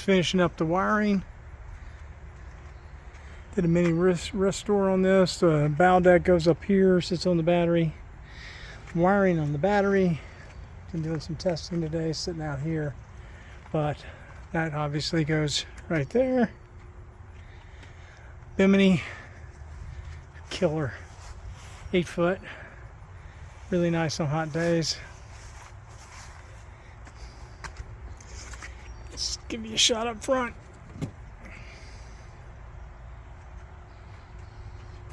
finishing up the wiring. Did a mini restore on this. The bow deck goes up here, sits on the battery. Wiring on the battery. Been doing some testing today, sitting out here. But that obviously goes right there. Bimini, killer. 8 foot. Really nice on hot days. Let's give you a shot up front.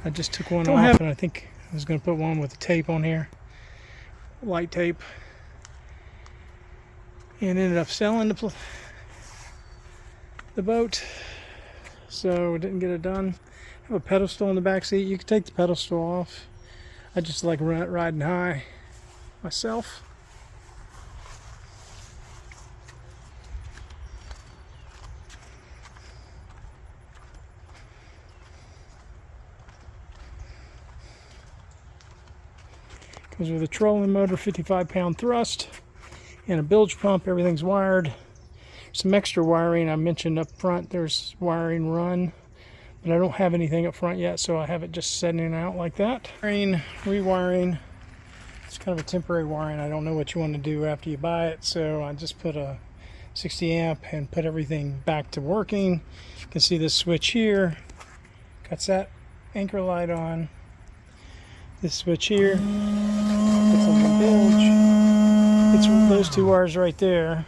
I just took one off, and I think I was going to put one with the tape on here. Light tape. And ended up selling the boat. So didn't get it done. I have a pedestal in the back seat. You can take the pedestal off. I just like riding high myself. Comes with a trolling motor, 55-pound thrust, and a bilge pump. Everything's wired. Some extra wiring I mentioned up front. There's wiring run, but I don't have anything up front yet, so I have it just setting out like that. Rewiring. It's kind of a temporary wiring. I don't know what you want to do after you buy it, so I just put a 60 amp and put everything back to working. You can see this switch here. Cuts that anchor light on. This switch here. It's on the bilge. It's those two wires right there.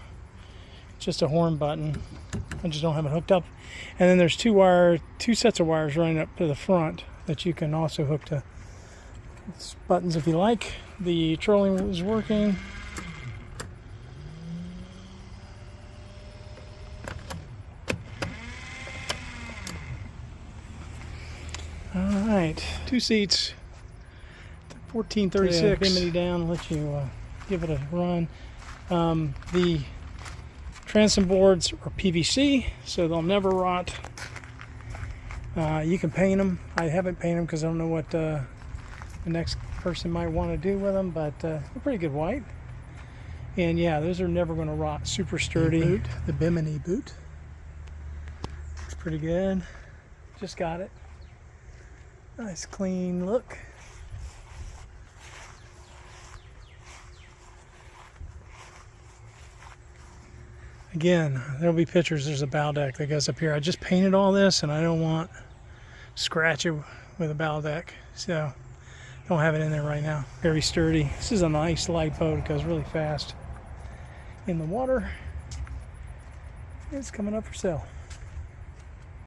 Just a horn button. I just don't have it hooked up. And then there's two sets of wires running up to the front that you can also hook to buttons if you like. The trolling is working. All right, 2 seats. 1436. Bimini down, let you give it a run. The transom boards are PVC, so they'll never rot. You can paint them. I haven't painted them because I don't know what the next person might want to do with them, but they're pretty good white. And yeah, those are never going to rot. Super sturdy. The Bimini boot. It's pretty good. Just got it. Nice clean look. Again, there'll be pictures. There's a bow deck that goes up here. I just painted all this, and I don't want to scratch it with a bow deck, so don't have it in there right now. Very sturdy. This is a nice light boat. It goes really fast in the water. It's coming up for sale.